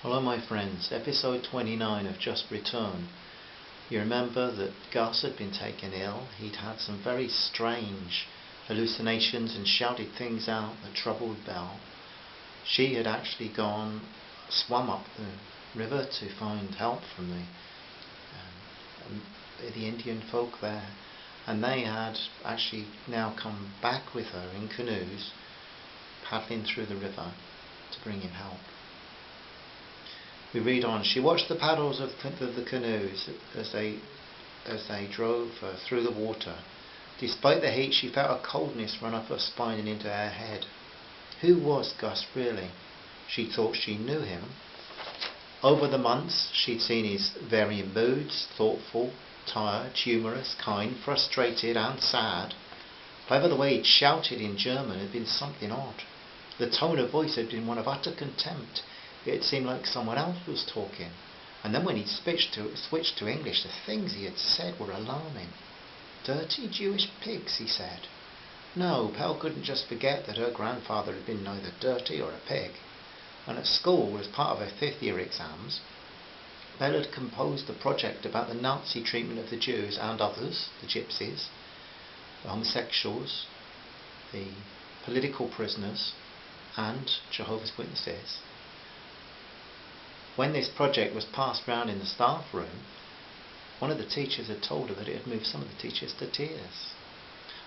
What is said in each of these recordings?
Hello my friends, episode 29 of Just Return. You remember that Gus had been taken ill. He'd had some very strange hallucinations and shouted things out that troubled Belle. She had actually swum up the river to find help from the Indian folk there, and they had actually now come back with her in canoes, paddling through the river to bring him help. We read on. She watched the paddles of the canoes as they drove through the water. Despite the heat, she felt a coldness run up her spine and into her head. Who was Gus really? She thought she knew him. Over the months, she'd seen his varying moods: thoughtful, tired, humorous, kind, frustrated and sad. However, the way he'd shouted in German had been something odd. The tone of voice had been one of utter contempt. It seemed like someone else was talking. And then when he switched to English, the things he had said were alarming. Dirty Jewish pigs, he said. No, Belle couldn't just forget that her grandfather had been neither dirty or a pig. And at school, as part of her fifth-year exams, Belle had composed a project about the Nazi treatment of the Jews and others, the gypsies, the homosexuals, the political prisoners, and Jehovah's Witnesses. When this project was passed round in the staff room, one of the teachers had told her that it had moved some of the teachers to tears.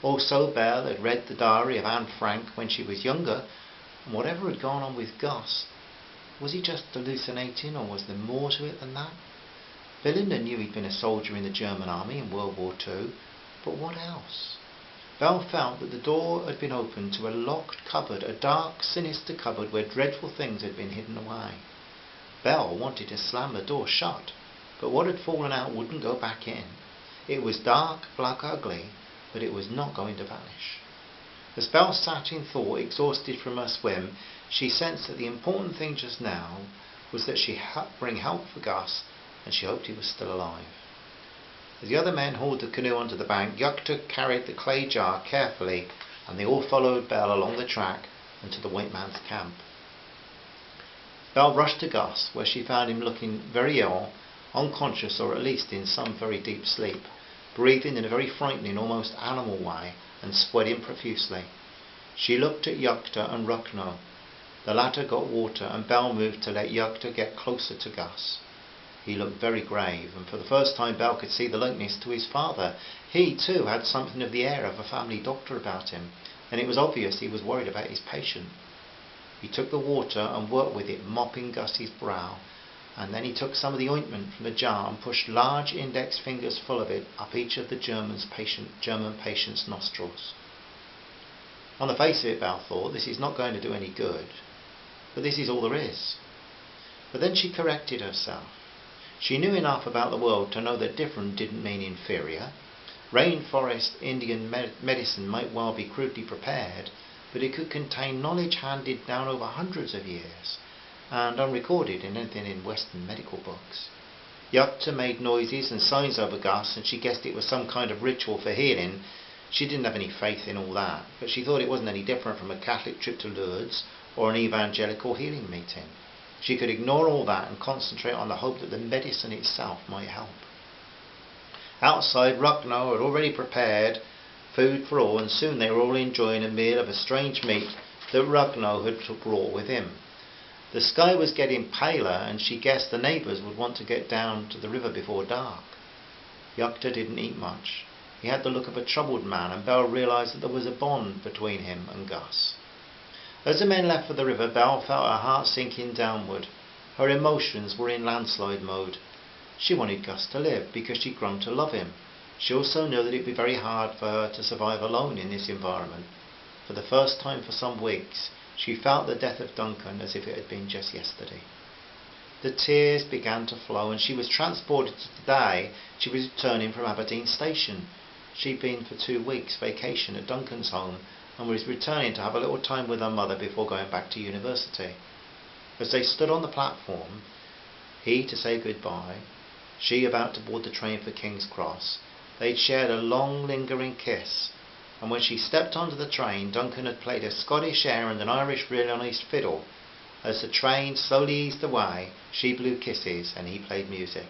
Also, Belle had read the diary of Anne Frank when she was younger, and whatever had gone on with Gus, was he just hallucinating, or was there more to it than that? Belinda knew he'd been a soldier in the German army in World War II, but what else? Belle felt that the door had been opened to a locked cupboard, a dark, sinister cupboard where dreadful things had been hidden away. Belle wanted to slam the door shut, but what had fallen out wouldn't go back in. It was dark, black, ugly, but it was not going to vanish. As Belle sat in thought, exhausted from her swim, she sensed that the important thing just now was that she bring help for Gus, and she hoped he was still alive. As the other men hauled the canoe onto the bank, Yukta carried the clay jar carefully, and they all followed Belle along the track and to the white man's camp. Belle rushed to Gus, where she found him looking very ill, unconscious, or at least in some very deep sleep, breathing in a very frightening, almost animal way, and sweating profusely. She looked at Yukta and Rukno. The latter got water, and Belle moved to let Yukta get closer to Gus. He looked very grave, and for the first time Belle could see the likeness to his father. He, too, had something of the air of a family doctor about him, and it was obvious he was worried about his patient. He took the water and worked with it, mopping Gus's brow, and then he took some of the ointment from the jar and pushed large index fingers full of it up each of the German patient's nostrils. On the face of it, Belle thought, this is not going to do any good, but this is all there is. But then she corrected herself. She knew enough about the world to know that different didn't mean inferior. Rainforest Indian medicine might well be crudely prepared, but it could contain knowledge handed down over hundreds of years, and unrecorded in anything in Western medical books. Yukta made noises and signs over Gus, and she guessed it was some kind of ritual for healing. She didn't have any faith in all that, but she thought it wasn't any different from a Catholic trip to Lourdes or an evangelical healing meeting. She could ignore all that and concentrate on the hope that the medicine itself might help. Outside, Rukno had already prepared food for all, and soon they were all enjoying a meal of a strange meat that Rukno had brought with him. The sky was getting paler, and she guessed the neighbours would want to get down to the river before dark. Yukta didn't eat much. He had the look of a troubled man, and Belle realised that there was a bond between him and Gus. As the men left for the river, Belle felt her heart sinking downward. Her emotions were in landslide mode. She wanted Gus to live because she'd grown to love him. She also knew that it would be very hard for her to survive alone in this environment. For the first time for some weeks, she felt the death of Duncan as if it had been just yesterday. The tears began to flow, and she was transported to the day she was returning from Aberdeen Station. She'd been for 2 weeks vacation at Duncan's home, and was returning to have a little time with her mother before going back to university. As they stood on the platform, he to say goodbye, she about to board the train for King's Cross, they'd shared a long, lingering kiss, and when she stepped onto the train, Duncan had played a Scottish air and an Irish reel on his fiddle, As the train slowly eased away, she blew kisses and he played music.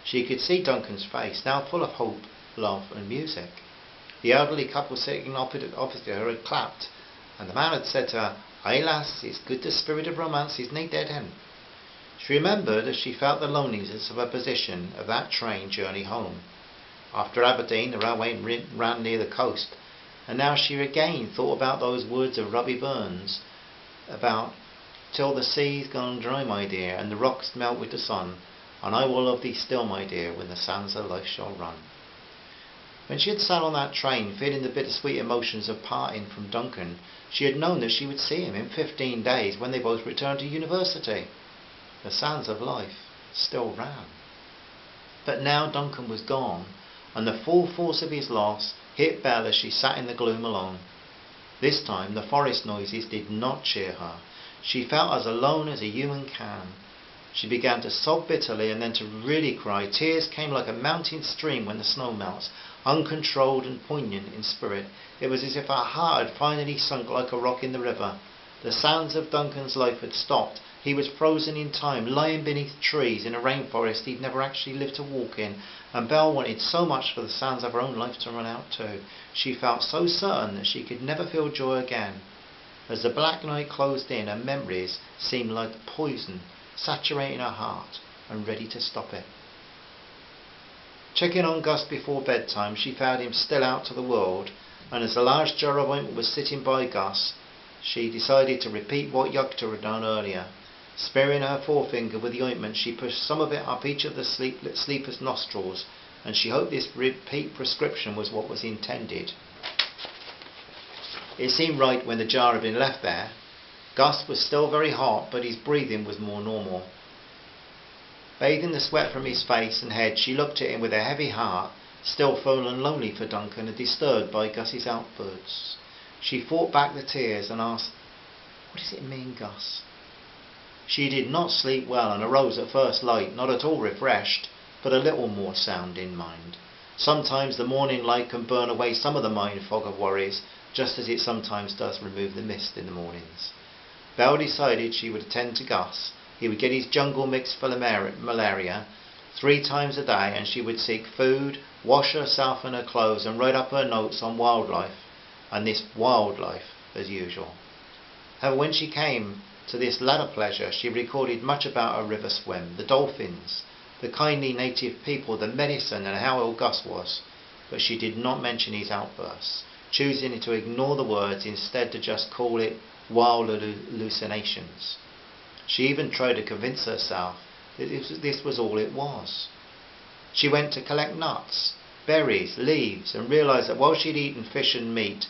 She could see Duncan's face, now full of hope, love and music. The elderly couple sitting opposite her had clapped, and the man had said to her, "Aye lass, it's good the spirit of romance is nae dead hen." She remembered as she felt the loneliness of her position of that train journey home. After Aberdeen, the railway ran near the coast, and now she again thought about those words of Robbie Burns, about "Till the sea's gone dry, my dear, and the rocks melt with the sun, and I will love thee still, my dear, when the sands of life shall run." When she had sat on that train, feeling the bittersweet emotions of parting from Duncan, she had known that she would see him in 15 days when they both returned to university. The sands of life still ran. But now Duncan was gone, and the full force of his loss hit Belle as she sat in the gloom alone. This time the forest noises did not cheer her. She felt as alone as a human can. She began to sob bitterly and then to really cry. Tears came like a mountain stream when the snow melts, uncontrolled and poignant in spirit. It was as if her heart had finally sunk like a rock in the river. The sounds of Duncan's life had stopped. He was frozen in time, lying beneath trees in a rainforest he'd never actually lived to walk in, and Belle wanted so much for the sands of her own life to run out too. She felt so certain that she could never feel joy again. As the black night closed in, her memories seemed like poison, saturating her heart and ready to stop it. Checking on Gus before bedtime, she found him still out to the world, and as the large jar of ointment was sitting by Gus, she decided to repeat what Yukta had done earlier. Smearing her forefinger with the ointment, she pushed some of it up each of the sleeper's nostrils, and she hoped this repeat prescription was what was intended. It seemed right when the jar had been left there. Gus was still very hot, but his breathing was more normal. Bathing the sweat from his face and head, she looked at him with a heavy heart, still feeling lonely for Duncan and disturbed by Gus's outbursts. She fought back the tears and asked, "What does it mean, Gus?" She did not sleep well and arose at first light, not at all refreshed, but a little more sound in mind. Sometimes the morning light can burn away some of the mind fog of worries, just as it sometimes does remove the mist in the mornings. Belle decided she would attend to Gus. He would get his jungle mix for malaria 3 times a day, and she would seek food, wash herself and her clothes, and write up her notes on wildlife, and this wildlife as usual. However, when she came to this latter pleasure, she recorded much about her river swim, the dolphins, the kindly native people, the medicine, and how ill Gus was, but she did not mention his outbursts, choosing to ignore the words, instead to just call it wild hallucinations. She even tried to convince herself that this was all it was. She went to collect nuts, berries, leaves, and realised that while she'd eaten fish and meat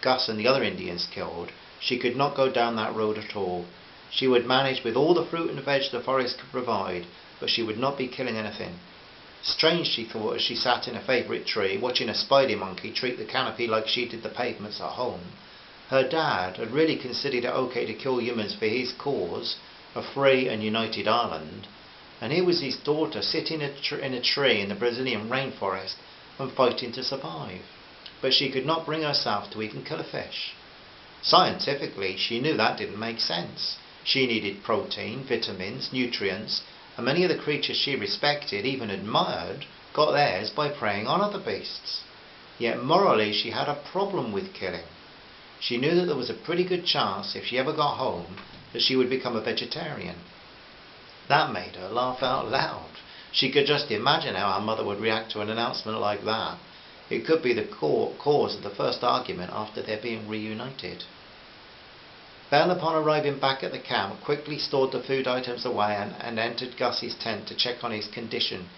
Gus and the other Indians killed, she could not go down that road at all. She would manage with all the fruit and veg the forest could provide, but she would not be killing anything. Strange, she thought, as she sat in a favourite tree, watching a spider monkey treat the canopy like she did the pavements at home. Her dad had really considered it okay to kill humans for his cause, a free and united Ireland, and here was his daughter sitting in a tree in the Brazilian rainforest and fighting to survive. But she could not bring herself to even kill a fish. Scientifically, she knew that didn't make sense. She needed protein, vitamins, nutrients, and many of the creatures she respected, even admired, got theirs by preying on other beasts. Yet morally she had a problem with killing. She knew that there was a pretty good chance, if she ever got home, that she would become a vegetarian. That made her laugh out loud. She could just imagine how her mother would react to an announcement like that. It could be the cause of the first argument after their being reunited. Belle, upon arriving back at the camp, quickly stored the food items away and entered Gus's tent to check on his condition.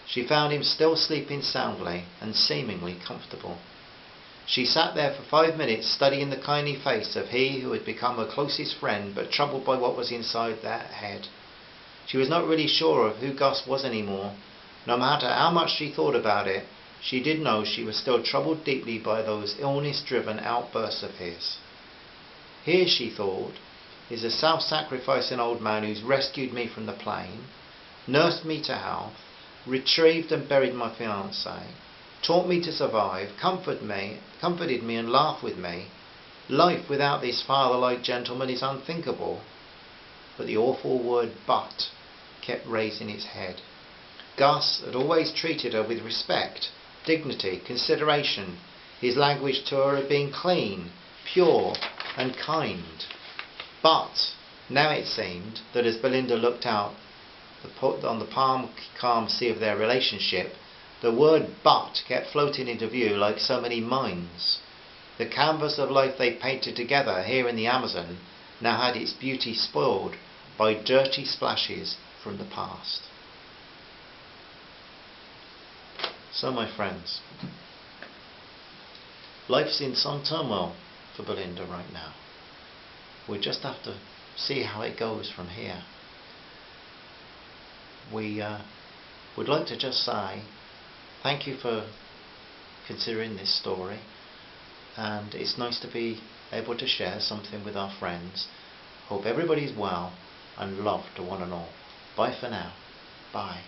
She found him still sleeping soundly and seemingly comfortable. She sat there for 5 minutes studying the kindly face of he who had become her closest friend, but troubled by what was inside that head. She was not really sure of who Gus was anymore. No matter how much she thought about it, she did know she was still troubled deeply by those illness-driven outbursts of his. Here, she thought, is a self-sacrificing old man who's rescued me from the plain, nursed me to health, retrieved and buried my fiancée, taught me to survive, comforted me and laughed with me, Life without this father-like gentleman is unthinkable. But the awful word "but" kept raising its head. Gus had always treated her with respect, dignity, consideration. His language to her had been clean, pure and kind. But now it seemed that as Belinda looked out on the calm sea of their relationship, the word "but" kept floating into view like so many mines. The canvas of life they painted together here in the Amazon now had its beauty spoiled by dirty splashes from the past. So, my friends, life's in some turmoil for Belinda right now. We just have to see how it goes from here. We would like to just say thank you for considering this story, and it's nice to be able to share something with our friends. Hope everybody's well and love to one and all. Bye for now. Bye.